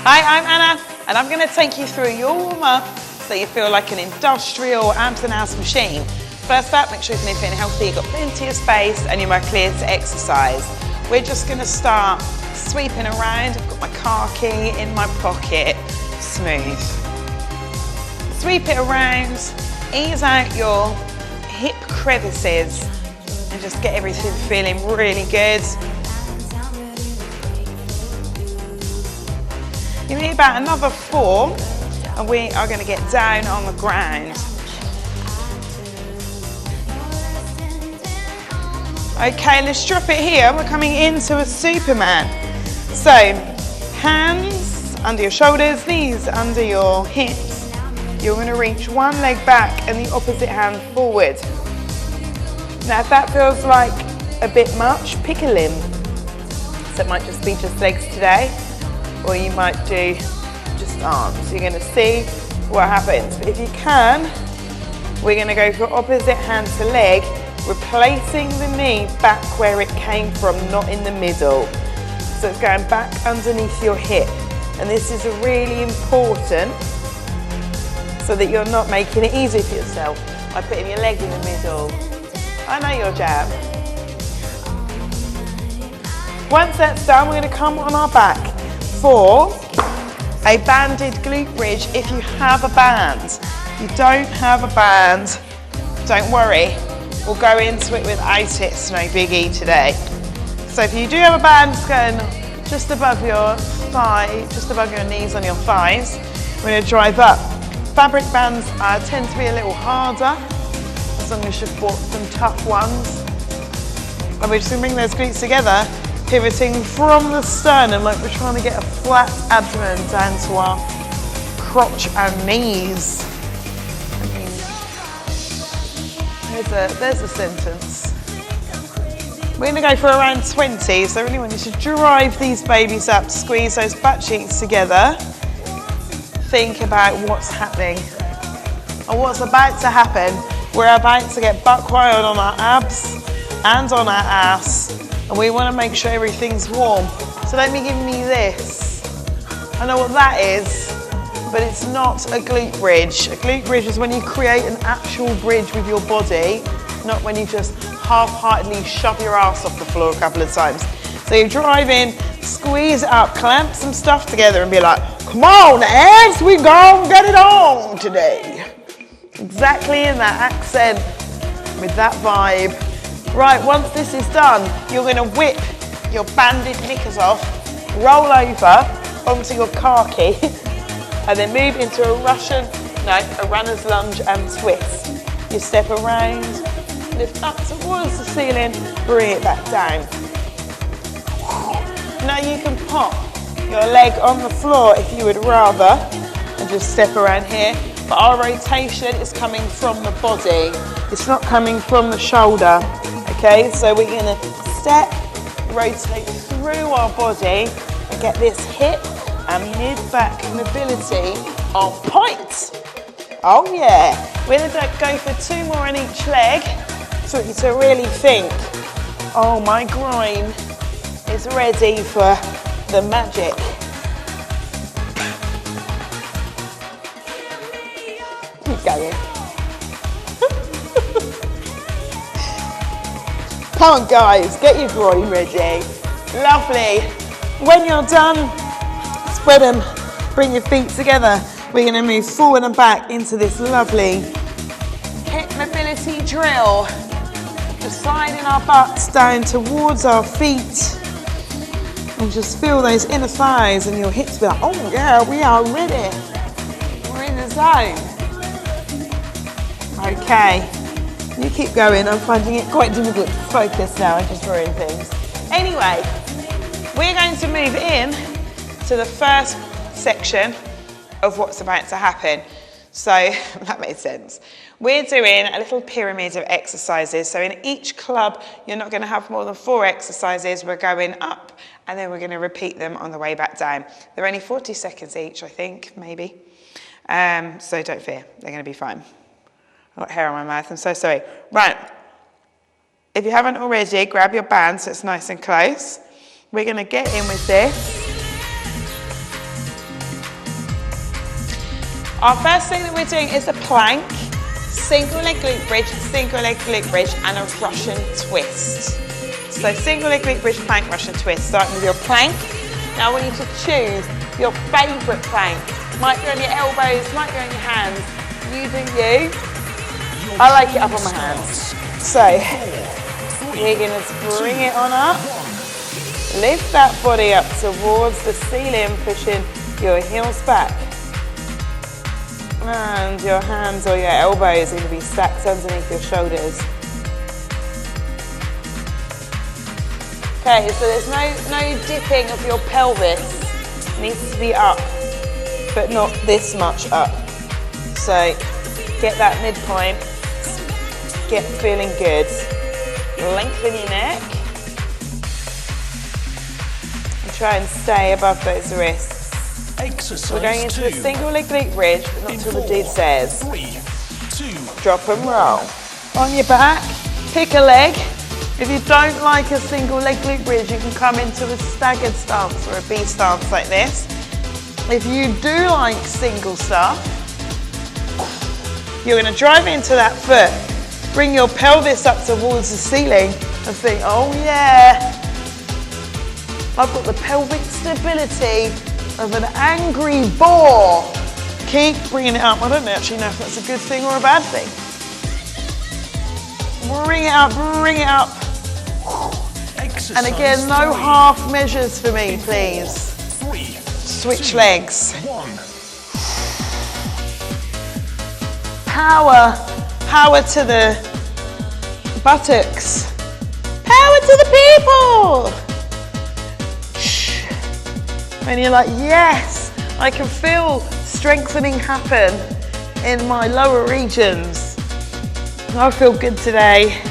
Hi, I'm Anna, and I'm going to take you through your warm-up so you feel like an industrial abs and abs machine. First up, make sure you're feeling healthy, you've got plenty of space, and you're clear to exercise. We're just going to start sweeping around. I've got my car key in my pocket. Smooth. Sweep it around, ease out your hip crevices, and just get everything feeling really good. You need about another 4, and we are going to get down on the ground. Okay, let's drop it here. We're coming into a Superman. So, hands under your shoulders, knees under your hips. You're going to reach one leg back and the opposite hand forward. Now, if that feels like a bit much, pick a limb. So it might just be just legs today, or you might do just arms. You're going to see what happens. But if you can, we're going to go for opposite hand to leg, replacing the knee back where it came from, not in the middle. So it's going back underneath your hip. And this is really important so that you're not making it easy for yourself by putting your leg in the middle. I know your jab. Once that's done, we're going to come on our back for a banded glute bridge if you have a band. If you don't have a band, don't worry. We'll go into it without it, it's no biggie today. So if you do have a band, it's going just above your thigh, just above your knees on your thighs. We're going to drive up. Fabric bands tend to be a little harder, as long as you've bought some tough ones. And we're just going to bring those glutes together, pivoting from the sternum like we're trying to get a flat abdomen down to our crotch and knees. There's a sentence. We're going to go for around 20, so I really want you to drive these babies up, squeeze those butt cheeks together. Think about what's happening and what's about to happen. We're about to get buck wild on our abs and on our ass, and we want to make sure everything's warm. So let me give me this. I know what that is, but it's not a glute bridge. A glute bridge is when you create an actual bridge with your body, not when you just half-heartedly shove your ass off the floor a couple of times. So you drive in, squeeze it up, clamp some stuff together and be like, come on, abs, we gon' get it on today. Exactly in that accent, with that vibe. Right, once this is done, you're going to whip your banded knickers off, roll over onto your car key, and then move into a runner's lunge and twist. You step around, lift up towards the ceiling, bring it back down. Now you can pop your leg on the floor if you would rather, and just step around here. But our rotation is coming from the body. It's not coming from the shoulder. Okay, so we're gonna step, rotate through our body, and get this hip and mid-back mobility on point. Oh yeah. We're gonna go for 2 more on each leg. So you to really think, oh, my groin is ready for the magic. Keep going. Come on guys, get your groin ready. Lovely. When you're done, spread them, bring your feet together. We're going to move forward and back into this lovely hip mobility drill. Just sliding our butts down towards our feet. And just feel those inner thighs and your hips be like, oh yeah, we are ready. We're in the zone. Okay. You keep going. I'm finding it quite difficult to focus now. I'm just drawing things. Anyway, we're going to move in to the first section of what's about to happen. So that made sense. We're doing a little pyramid of exercises. So in each club, you're not going to have more than 4 exercises. We're going up and then we're going to repeat them on the way back down. They're only 40 seconds each, I think, maybe. So don't fear. They're going to be fine. I've got hair on my mouth, I'm so sorry. Right, if you haven't already, grab your band so it's nice and close. We're going to get in with this. Our first thing that we're doing is a plank, single leg glute bridge, and a Russian twist. So single leg glute bridge, plank, Russian twist. Starting with your plank. Now I want you to choose your favourite plank. Might be on your elbows, might be on your hands. You do you. I like it up on my hands. So we're going to bring it on up. Lift that body up towards the ceiling, pushing your heels back. And your hands or your elbows are going to be stacked underneath your shoulders. Okay, so there's no dipping of your pelvis. It needs to be up, but not this much up. So get that midpoint, get feeling good. Lengthen your neck. And try and stay above those wrists. Exercise. We're going into a single leg glute bridge, but not till the dude says. 3, 2. Drop and roll. On your back, pick a leg. If you don't like a single leg glute bridge, you can come into a staggered stance or a B stance like this. If you do like single stuff, you're going to drive into that foot, bring your pelvis up towards the ceiling and think, oh yeah, I've got the pelvic stability of an angry boar. Keep bringing it up. I don't actually know if that's a good thing or a bad thing. Bring it up, bring it up. Exercise. And again, no half measures for me, please. 3, Switch 2, legs. 1. Power to the buttocks. Power to the people. And you're like, yes, I can feel strengthening happen in my lower regions. I feel good today.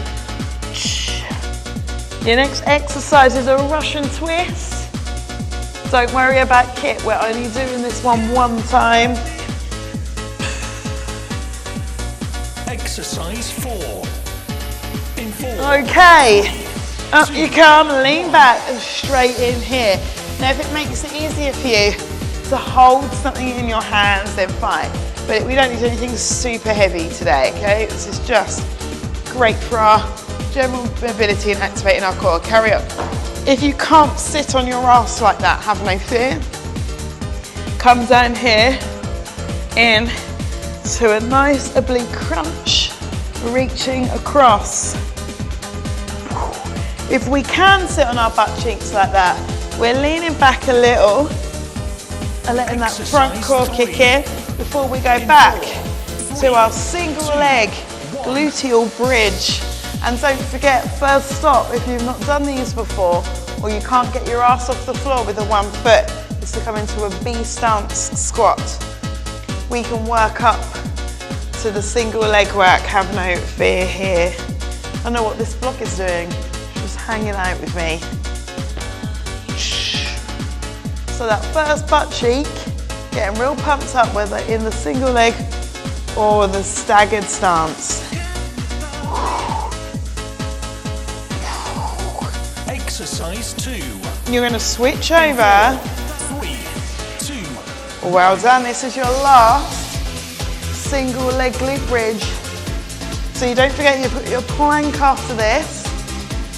Your next exercise is a Russian twist. Don't worry about kit, we're only doing this one time. Exercise 4. In 4. Okay, up you come, lean back and straight in here. Now if it makes it easier for you to hold something in your hands, then fine. But we don't need anything super heavy today, okay? This is just great for our general mobility and activating our core. Carry on. If you can't sit on your ass like that, have no fear. Come down here in to a nice oblique crunch, reaching across. If we can sit on our butt cheeks like that, we're leaning back a little and letting that front core kick in before we go back to our single leg gluteal bridge. And don't forget, first stop, if you've not done these before or you can't get your ass off the floor with the one foot, is to come into a B stance squat. We can work up to the single leg work, have no fear here. I know what this block is doing, just hanging out with me. So that first butt cheek, getting real pumped up, whether in the single leg or the staggered stance. Exercise 2. You're going to switch over. 3, 2. Well done, this is your last single leg glute bridge. So you don't forget, you put your plank after this,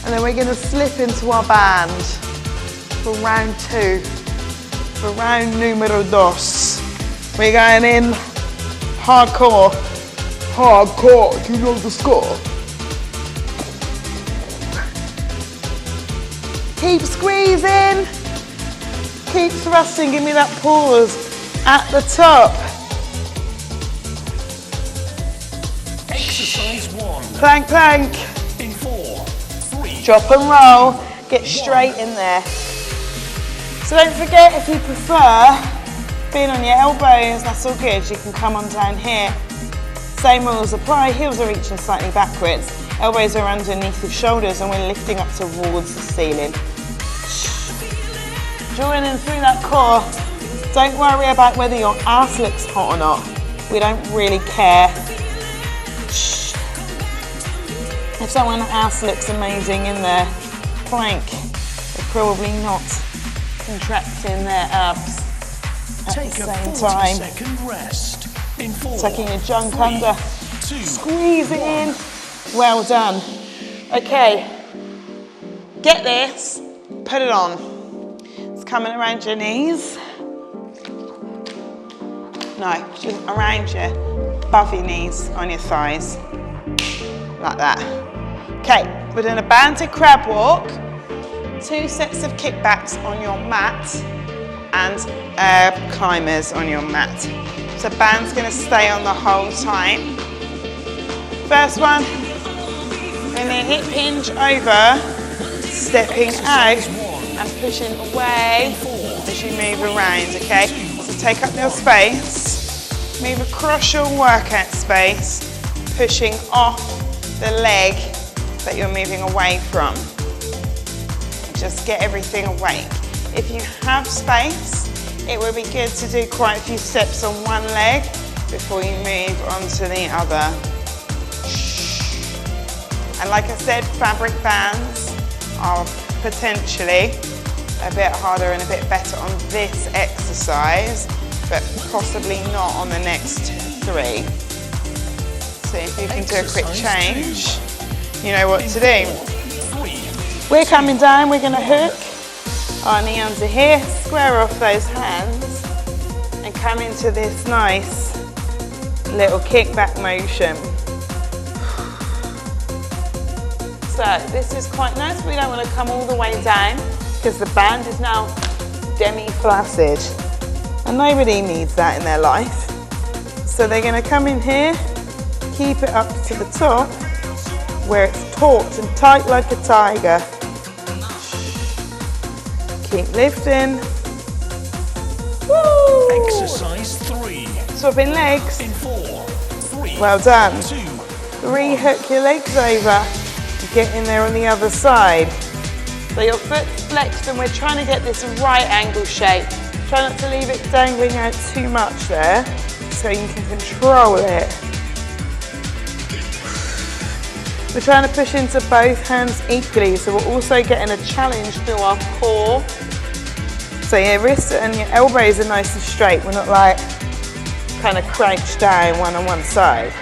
and then we're going to slip into our band for round 2. For round numero dos. We're going in hardcore. Hardcore, you know the score. Keep squeezing. Keep thrusting, give me that pause at the top. Exercise 1. Plank, plank. In 4, 3. Drop and roll, get straight in there. So don't forget, if you prefer being on your elbows, that's all good. You can come on down here. Same rules apply, heels are reaching slightly backwards. Elbows are underneath the shoulders and we're lifting up towards the ceiling. Drawing in through that core. Don't worry about whether your ass looks hot or not. We don't really care. If someone's ass looks amazing in their plank, they're probably not contracting their abs at the same time. Take a 40-second rest. In 4, Tucking your junk 3, under. 2, Squeeze it in. Well done. Okay. Get this. Put it on. It's coming around your knees. No, just around you, above your knees, on your thighs. Like that. Okay, we're doing a banded crab walk. 2 sets of kickbacks on your mat and climbers on your mat. So band's gonna stay on the whole time. First one, and then hip hinge over, stepping out and pushing away as you move around, okay? So take up your space, move across your workout space, pushing off the leg that you're moving away from. Just get everything awake. If you have space, it would be good to do quite a few steps on one leg before you move on to the other. And like I said, fabric bands are potentially a bit harder and a bit better on this exercise, but possibly not on the next 3. So if you can do a quick change, you know what to do. We're coming down, we're gonna hook our knee under here, square off those hands, and come into this nice little kickback motion. So this is quite nice. We don't want to come all the way down because the band is now demi-flaccid. And nobody needs that in their life. So they're going to come in here, keep it up to the top where it's taut and tight like a tiger. Keep lifting. Woo! Exercise 3. Swapping legs. In 4, 3, Well done. 2, Rehook your legs over. Get in there on the other side. So your foot's flexed and we're trying to get this right angle shape. Try not to leave it dangling out too much there so you can control it. We're trying to push into both hands equally, so we're also getting a challenge through our core. So your wrists and your elbows are nice and straight. We're not like kind of crouched down one on one side.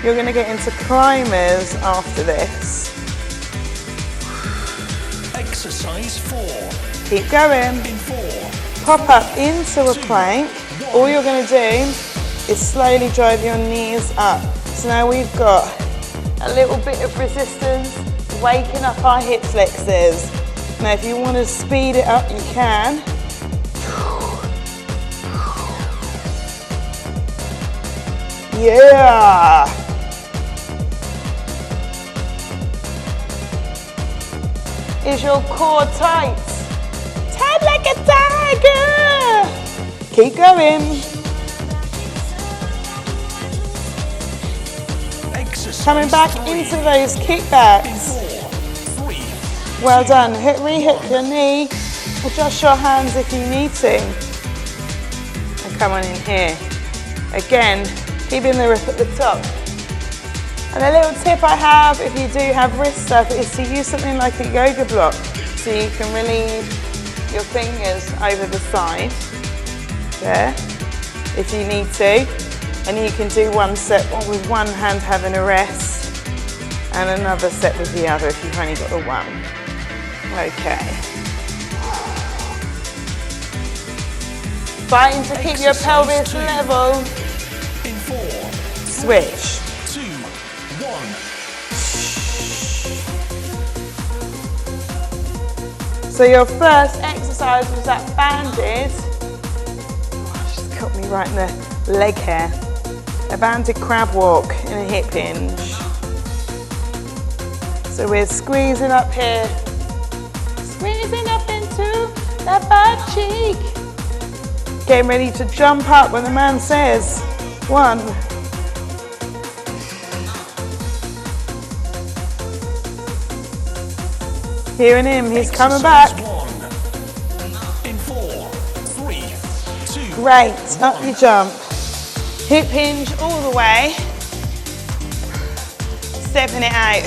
You're going to get into climbers after this. Exercise 4. Keep going. In 4, Pop up into a plank. All you're going to do is slowly drive your knees up. So now we've got a little bit of resistance, waking up our hip flexors. Now if you want to speed it up, you can. Yeah! Is your core tight? Tight like a tiger! Keep going. exercise Coming back 3. into those kickbacks. In 4, 3, Well done. Rehook your knee. Adjust your hands if you need to. And come on in here. Again, keeping the grip at the top. And a little tip I have, if you do have wrist stuff, is to use something like a yoga block so you can relieve your fingers over the side, there, if you need to. And you can do one set with one hand having a rest and another set with the other if you've only got the one. Okay. Fighting to keep your pelvis level. In 4, Switch. 2, 1. So your first exercise was that banded. Oh, just cut me right in the leg hair. A banded crab walk in a hip hinge. So we're squeezing up here. Squeezing up into that butt cheek. Getting ready to jump up when the man says 1. Hearing him, he's coming back. In 4, 3, 2. Great, up you jump. Hip hinge all the way. Stepping it out,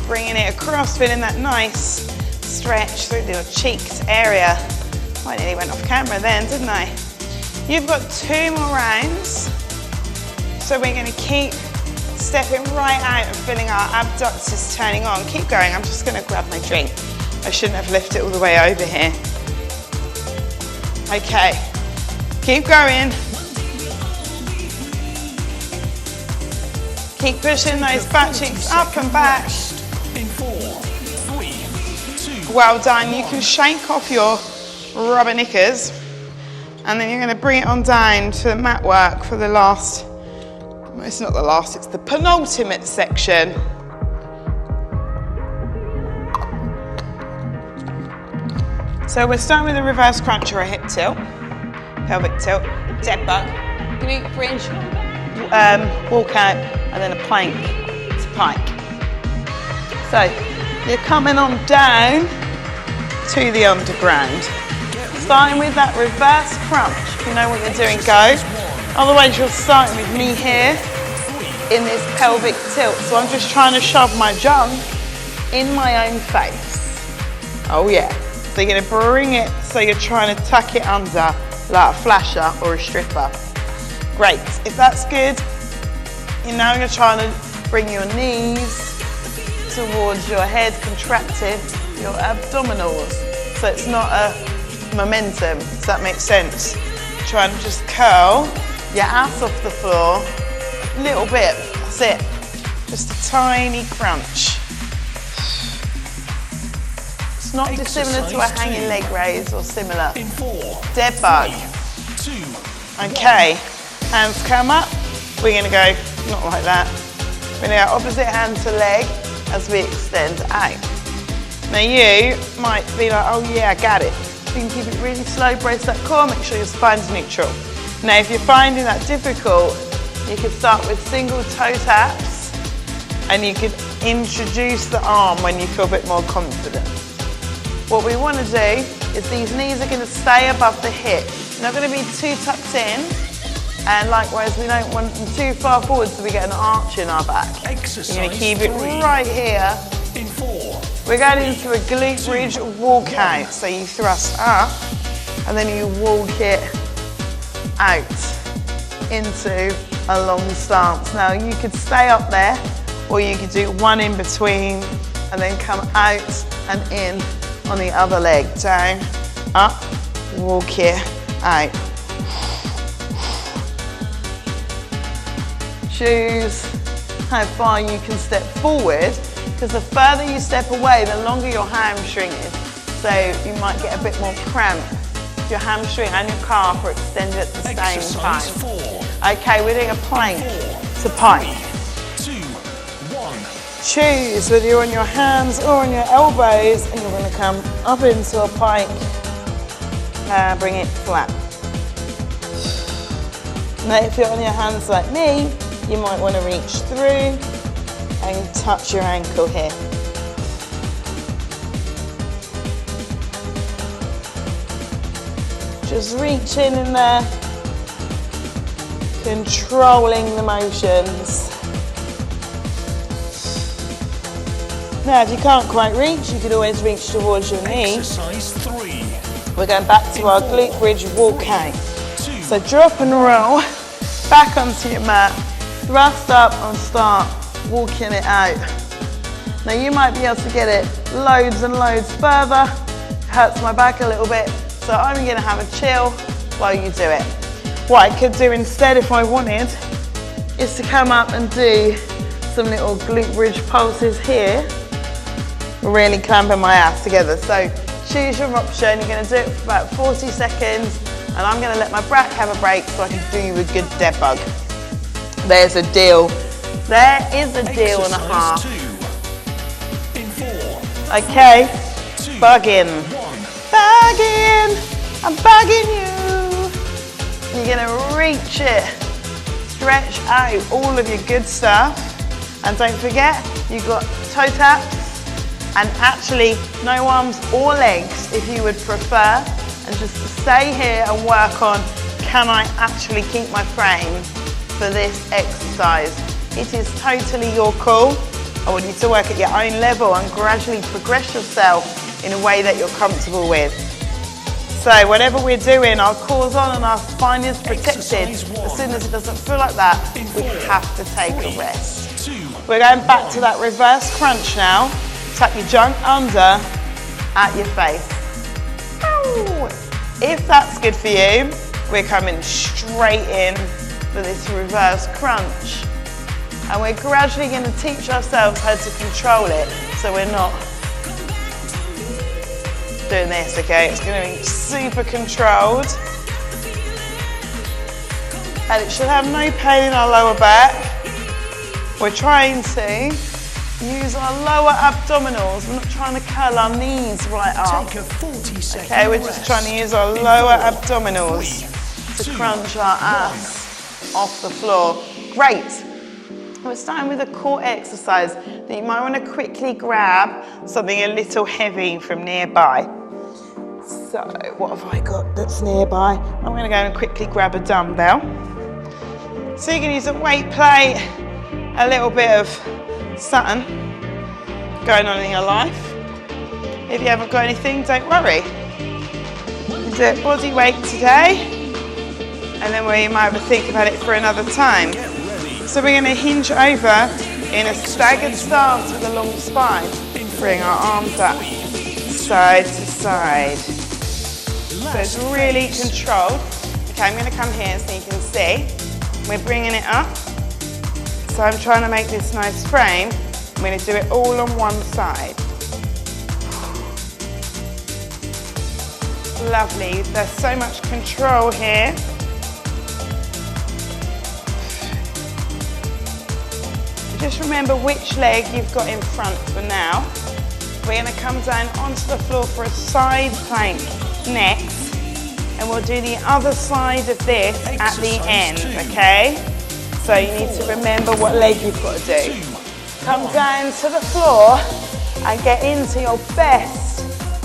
bringing it across, feeling that nice stretch through your cheeks area. I nearly went off camera then, didn't I? You've got 2 more rounds So we're going to keep stepping right out and feeling our abductors turning on. Keep going. I'm just going to grab my drink. I shouldn't have lifted it all the way over here. Okay, keep going. Keep pushing those butt cheeks up and back. In 4, 3, 2. Well done. You can shake off your rubber knickers and then you're going to bring it on down to the mat work for the last, well, it's not the last, it's the penultimate section. So we're starting with a reverse crunch or a hip tilt, pelvic tilt, dead bug, glute bridge, walk out, and then a plank to pike. So you're coming on down to the underground. Starting with that reverse crunch. If you know what you're doing, go. Otherwise you're starting with me here in this pelvic tilt. So I'm just trying to shove my junk in my own face. Oh yeah. So you're going to bring it so you're trying to tuck it under like a flasher or a stripper. Great. If that's good, you're now going to try to bring your knees towards your head, contracted your abdominals. So it's not a momentum. Does that make sense? Try and just curl your ass off the floor a little bit. That's it. Just a tiny crunch. Not dissimilar to a hanging leg raise or similar. In 4, Dead bug. 3, 2. Okay, hands come up. We're going to go, not like that. We're going to go opposite hand to leg as we extend out. Now you might be like, oh yeah, I got it. You can keep it really slow, brace that core, make sure your spine's neutral. Now if you're finding that difficult, you could start with single toe taps and you could introduce the arm when you feel a bit more confident. What we want to do is these knees are going to stay above the hip. They're not going to be too tucked in, and likewise we don't want them too far forward so we get an arch in our back. We're going to keep it right here. In 4. We're going into a glute bridge walk out. So you thrust up and then you walk it out into a long stance. Now you could stay up there or you could do one in between and then come out and in on the other leg. Down, up, walk it out. Choose how far you can step forward, because the further you step away, the longer your hamstring is. So you might get a bit more cramp if your hamstring and your calf are extended at the same time. 4. Okay, we're doing a plank to pike. 2, 1. Choose whether you're on your hands or on your elbows, and you're going to come up into a pike. Bring it flat. Now if you're on your hands like me, you might want to reach through and touch your ankle here. Just reach in there, controlling the motions. Now if you can't quite reach, you could always reach towards your knee. Exercise 3. We're going back to our glute bridge walk out. So drop and roll back onto your mat, thrust up and start walking it out. Now you might be able to get it loads and loads further. It hurts my back a little bit, so I'm going to have a chill while you do it. What I could do instead if I wanted is to come up and do some little glute bridge pulses here, really clamping my ass together. So choose your option. You're going to do it for about 40 seconds and I'm going to let my back have a break so I can do you a good dead bug. There's a deal. There is a deal and a half. 2. In 4. Okay, 2, bug in. 1. Bug in. I'm bugging you. You're going to reach it. Stretch out all of your good stuff. And don't forget, you've got toe taps and actually no arms or legs if you would prefer. And just stay here and work on, can I actually keep my frame for this exercise? It is totally your call. I want you to work at your own level and gradually progress yourself in a way that you're comfortable with. So whatever we're doing, our core's on and our spine is protected. As soon as it doesn't feel like that, we have to take a rest. We're going back to that reverse crunch now. Tuck your junk under at your face. Ow. If that's good for you, we're coming straight in for this reverse crunch. And we're gradually going to teach ourselves how to control it, so we're not doing this, okay? It's going to be super controlled. And it should have no pain in our lower back. We're trying to use our lower abdominals. We're not trying to curl our knees right up. Take a 40-second okay, we're just trying to use our lower abdominals to crunch our ass off the floor. Great. We're starting with a core exercise that you might want to quickly grab something a little heavy from nearby. So what have I got that's nearby? I'm going to go and quickly grab a dumbbell. So you can use a weight plate, a little bit of something going on in your life. If you haven't got anything, don't worry. You do it body weight today, and then we might have to think about it for another time. So we're going to hinge over in a staggered stance with a long spine. Bring our arms up, side to side. So it's really controlled. Okay, I'm going to come here so you can see. We're bringing it up. So I'm trying to make this nice frame. I'm going to do it all on one side. Lovely. There's so much control here. Just remember which leg you've got in front for now. We're going to come down onto the floor for a side plank next, and we'll do the other side of this at the end, okay? So you need to remember what leg you've got to do. Come down to the floor and get into your best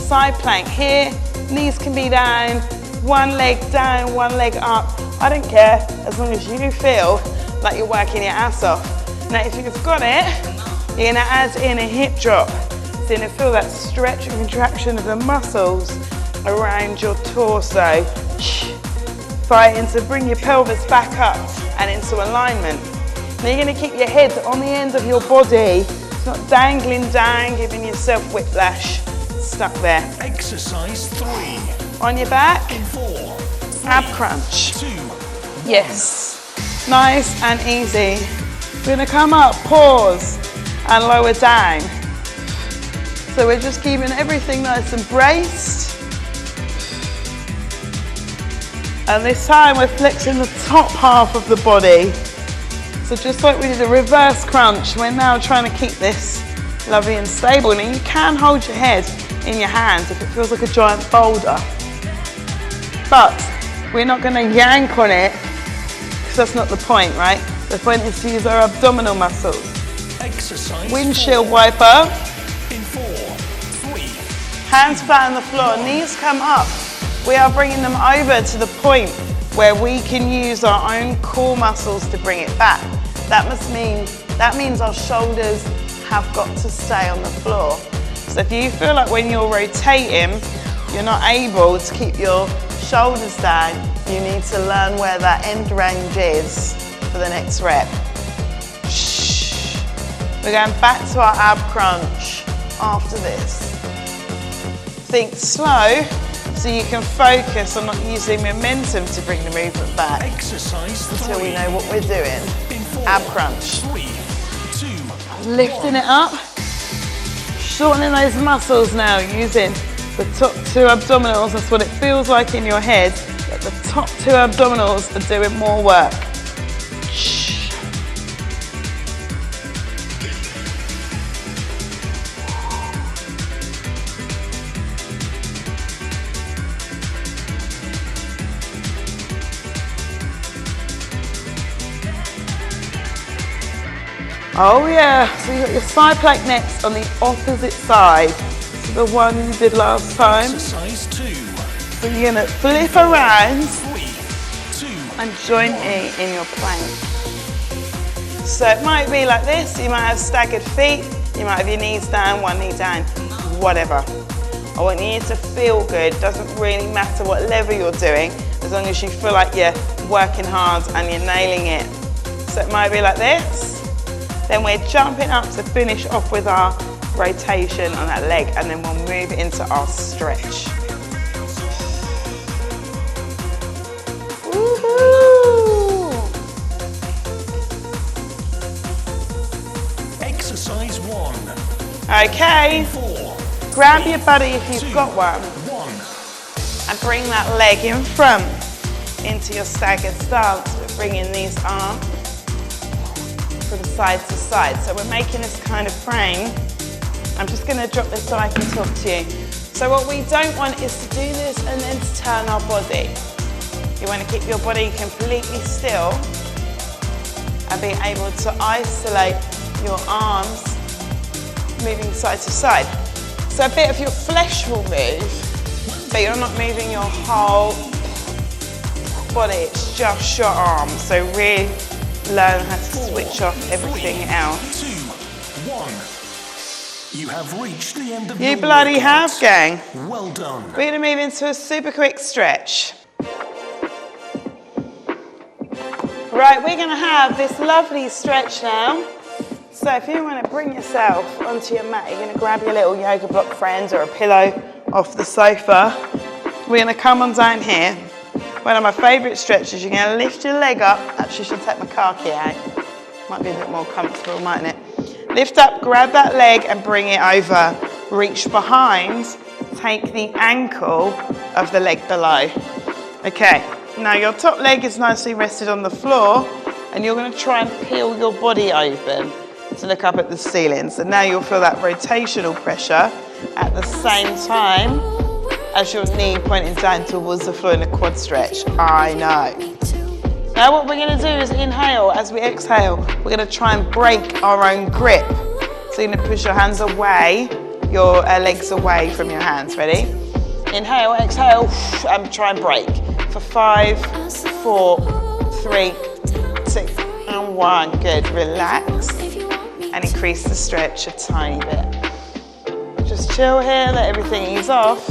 side plank. Here, knees can be down, one leg down, one leg up. I don't care, as long as you feel like you're working your ass off. Now, if you've got it, you're going to add in a hip drop. So you're going to feel that stretch and contraction of the muscles around your torso. Fighting to bring your pelvis back up and into alignment. Now you're going to keep your head on the end of your body. It's not dangling down, giving yourself whiplash. Stuck there. Exercise 3. On your back. In 4, 3, ab crunch. 2, 1. Yes. Nice and easy. We're going to come up, pause, and lower down. So we're just keeping everything nice and braced. And this time we're flexing the top half of the body. So just like we did a reverse crunch, we're now trying to keep this lovely and stable. Now you can hold your head in your hands if it feels like a giant boulder. But we're not going to yank on it, because that's not the point, right? The point is to use our abdominal muscles. Exercise Windshield 4. wiper. In 4, 3. Hands flat on the floor, knees come up. We are bringing them over to the point where we can use our own core muscles to bring it back. That means our shoulders have got to stay on the floor. So if you feel like when you're rotating, you're not able to keep your shoulders down, you need to learn where that end range is for the next rep. We're going back to our ab crunch after this. Think slow so you can focus on not using momentum to bring the movement back. Exercise until 3. we know what we're doing. In 4, Ab crunch. 3, 2. Lifting it up, shortening those muscles now, using the top two abdominals. That's what it feels like in your head, that the top two abdominals are doing more work. Oh yeah, so you got your side plank next on the opposite side to the one you did last time. Exercise 2. So you're gonna flip around 3, 2. and join me in your plank. So it might be like this, you might have staggered feet, you might have your knees down, one knee down, whatever. I want you to feel good. Doesn't really matter what level you're doing, as long as you feel like you're working hard and you're nailing it. So it might be like this. Then we're jumping up to finish off with our rotation on that leg, and then we'll move into our stretch. Woohoo! Exercise 1. Okay. 4. Grab your buddy if you've got one, 1. and bring that leg in front into your staggered stance. We're bringing these arms from side to side. So we're making this kind of frame. I'm just going to drop this so I can talk to you. So what we don't want is to do this and then to turn our body. You want to keep your body completely still and being able to isolate your arms moving side to side. So a bit of your flesh will move, but you're not moving your whole body, it's just your arms. So really learn how to switch off everything else. 2, 1. You have reached the end of You your bloody workout. have, gang. Well done. We're going to move into a super quick stretch. Right, we're going to have this lovely stretch now. So if you want to bring yourself onto your mat, you're going to grab your little yoga block friends or a pillow off the sofa. We're going to come on down here. One of my favourite stretches, you're going to lift your leg up. Actually, I should take my car key out. Might be a bit more comfortable, mightn't it? Lift up, grab that leg and bring it over. Reach behind, take the ankle of the leg below. Okay, now your top leg is nicely rested on the floor and you're going to try and peel your body open to look up at the ceiling. So now you'll feel that rotational pressure at the same time as your knee pointing down towards the floor in a quad stretch. I know. Now what we're going to do is inhale. As we exhale, we're going to try and break our own grip. So you're going to push your hands away, your legs away from your hands. Ready? Inhale, exhale, and try and break. For 5, 4, 3, 2, and 1. Good. Relax and increase the stretch a tiny bit. Just chill here, let everything ease off.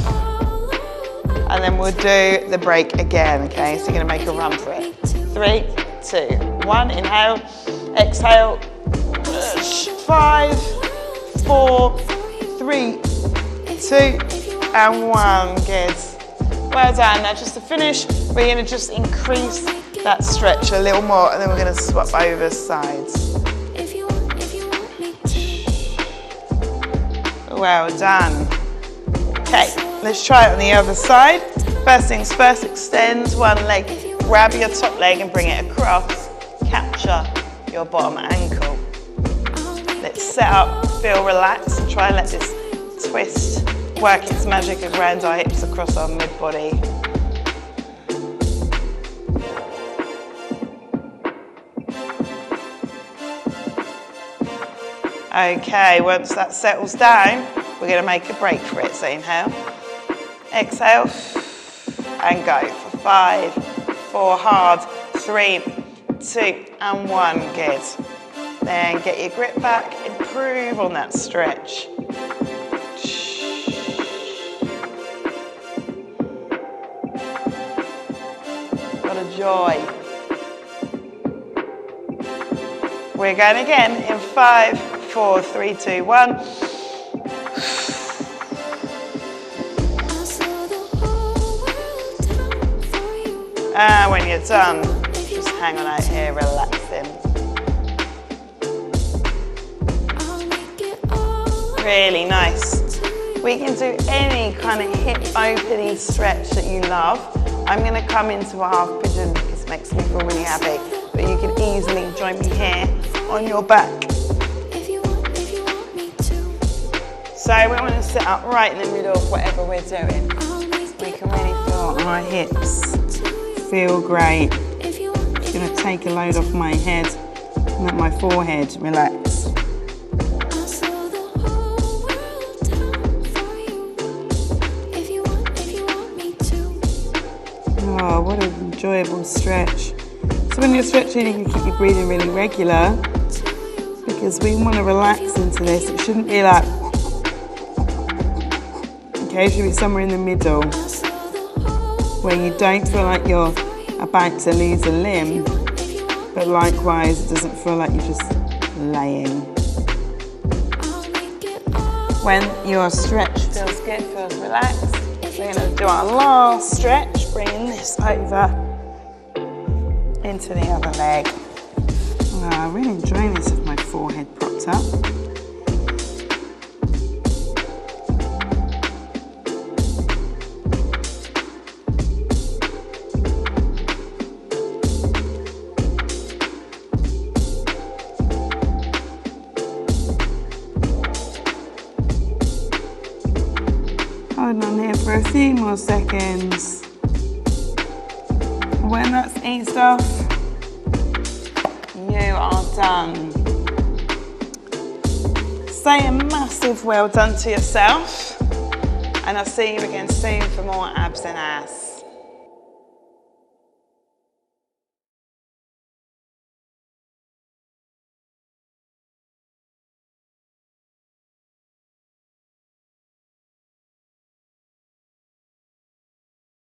And then we'll do the break again, okay? So you're gonna make a run for it. 3, 2, 1, inhale, exhale, 5, 4, 3, 2, and 1, good. Well done, now just to finish, we're gonna just increase that stretch a little more and then we're gonna swap over sides. Well done. Okay, let's try it on the other side. First things first, extend one leg, grab your top leg and bring it across. Capture your bottom ankle. Let's set up, feel relaxed, and try and let this twist work its magic around our hips across our mid-body. Okay, once that settles down, we're going to make a break for it. So inhale, exhale, and go for 5, 4, hard, 3, 2, and 1, good. Then get your grip back, improve on that stretch. What a joy. We're going again in 5, 4, 3, 2, 1. And when you're done, just hang on out here, relaxing. Really nice. We can do any kind of hip opening stretch that you love. I'm going to come into a half pigeon because it makes me feel really happy. But you can easily join me here on your back. So we want to sit up right in the middle of whatever we're doing. We can really feel our hips feel great. Just going to take a load off my head and let my forehead relax. Oh, what an enjoyable stretch. So when you're stretching, you can keep your breathing really regular because we want to relax into this. It shouldn't be like, okay, okay? Should be somewhere in the middle where you don't feel like you're about to lose a limb, but likewise it doesn't feel like you're just laying. When your stretch feels good, feels relaxed, we're going to do our last stretch, bringing this over into the other leg. I'm really enjoying this with my forehead propped up. Holding on here for a few more seconds. When that's eased off, you are done. Say a massive well done to yourself, and I'll see you again soon for more abs and ass.